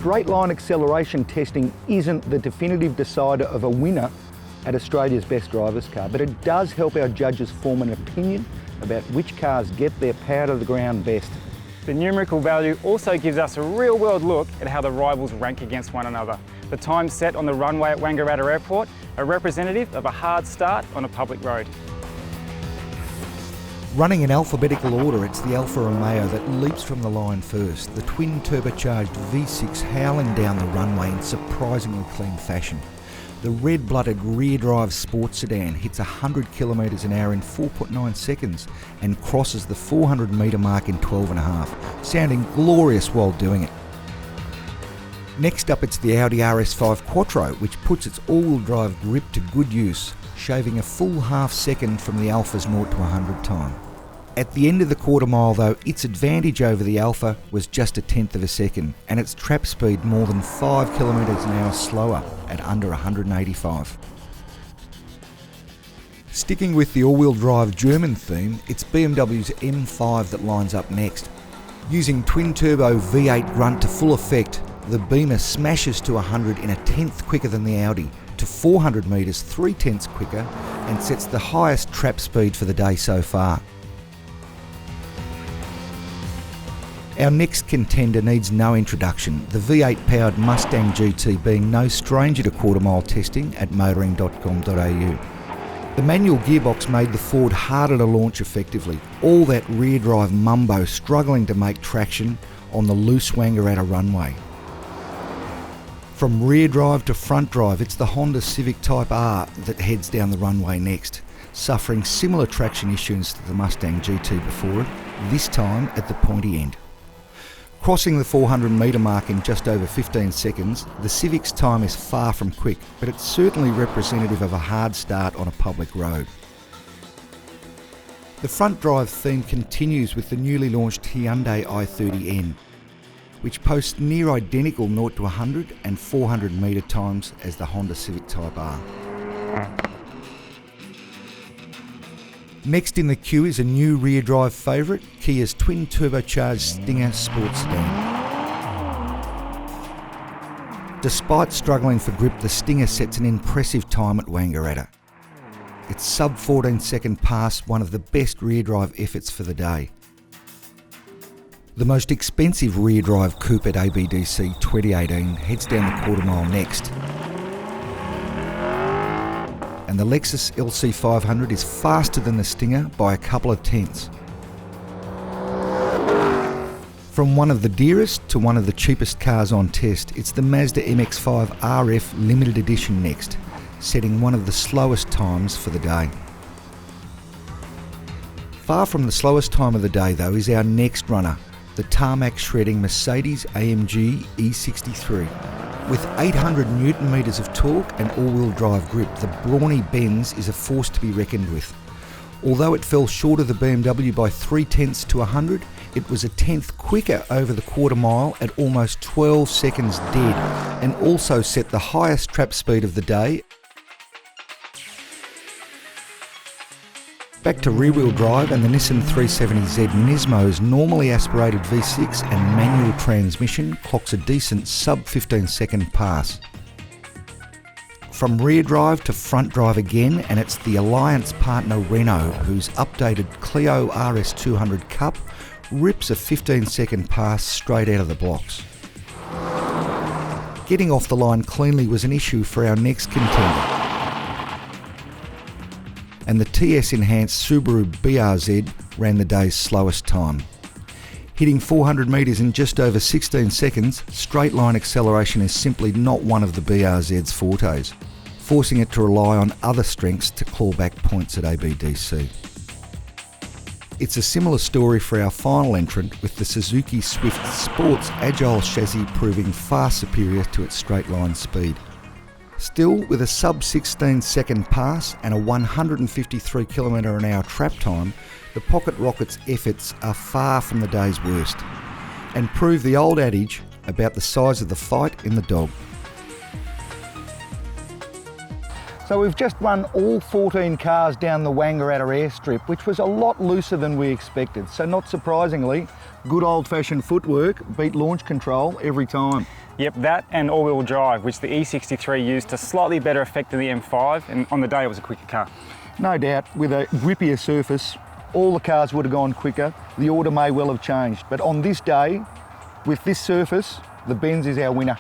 straight line acceleration testing isn't the definitive decider of a winner at Australia's best drivers car, but it does help our judges form an opinion about which cars get their power to the ground best. The numerical value also gives us a real-world look at how the rivals rank against one another. The times set on the runway at Wangaratta Airport are representative of a hard start on a public road. Running in alphabetical order, it's the Alfa Romeo that leaps from the line first, the twin turbocharged V6 howling down the runway in surprisingly clean fashion. The red-blooded rear-drive sports sedan hits 100 km an hour in 4.9 seconds and crosses the 400 metre mark in 12.5, sounding glorious while doing it. Next up, it's the Audi RS5 Quattro, which puts its all-wheel drive grip to good use, shaving a full half second from the Alfa's 0 to 100 time. At the end of the quarter mile though, its advantage over the Alfa was just 1/10 of a second, and its trap speed more than 5 km an hour slower at under 185. Sticking with the all-wheel drive German theme, it's BMW's M5 that lines up next. Using twin-turbo V8 grunt to full effect, the Beamer smashes to 100 in 1/10 quicker than the Audi, to 400 metres 3/10 quicker, and sets the highest trap speed for the day so far. Our next contender needs no introduction, the V8 powered Mustang GT being no stranger to quarter mile testing at Motoring.com.au. The manual gearbox made the Ford harder to launch effectively, all that rear drive mumbo struggling to make traction on the loose Wangaratta runway. From rear drive to front drive, it's the Honda Civic Type R that heads down the runway next, suffering similar traction issues to the Mustang GT before it, this time at the pointy end. Crossing the 400 metre mark in just over 15 seconds, the Civic's time is far from quick, but it's certainly representative of a hard start on a public road. The front drive theme continues with the newly launched Hyundai i30N, which posts near identical 0 to 100 and 400 metre times as the Honda Civic Type R. Next in the queue is a new rear drive favourite, Kia's twin turbocharged Stinger sports sedan. Despite struggling for grip, the Stinger sets an impressive time at Wangaratta. Its sub 14 second pass, one of the best rear drive efforts for the day. The most expensive rear drive coupe at ABDC 2018 heads down the quarter mile next. And the Lexus LC500 is faster than the Stinger by a couple of tenths. From one of the dearest to one of the cheapest cars on test, it's the Mazda MX-5 RF limited edition next, setting one of the slowest times for the day. Far from the slowest time of the day though is our next runner, the tarmac shredding Mercedes AMG E63. With 800 Newton metres of torque and all-wheel drive grip, the brawny Benz is a force to be reckoned with. Although it fell short of the BMW by 3/10 to 100, it was 1/10 quicker over the quarter mile at almost 12 seconds dead, and also set the highest trap speed of the day. Back to rear-wheel drive, and the Nissan 370Z NISMO's normally aspirated V6 and manual transmission clocks a decent sub-15 second pass. From rear drive to front drive again, and it's the alliance partner Renault whose updated Clio RS200 Coupe rips a 15 second pass straight out of the blocks. Getting off the line cleanly was an issue for our next contender, and the TS-enhanced Subaru BRZ ran the day's slowest time. Hitting 400 metres in just over 16 seconds, straight line acceleration is simply not one of the BRZ's fortes, forcing it to rely on other strengths to claw back points at ABDC. It's a similar story for our final entrant, with the Suzuki Swift Sport's agile chassis proving far superior to its straight line speed. Still, with a sub-16 second pass and a 153 km an hour trap time, the Pocket Rocket's efforts are far from the day's worst, and prove the old adage about the size of the fight in the dog. So we've just run all 14 cars down the Wangaratta airstrip, which was a lot looser than we expected. So not surprisingly, good old-fashioned footwork beat launch control every time. Yep, that and all-wheel drive, which the E63 used to slightly better effect than the M5, and on the day it was a quicker car. No doubt, with a grippier surface, all the cars would have gone quicker. The order may well have changed, but on this day, with this surface, the Benz is our winner.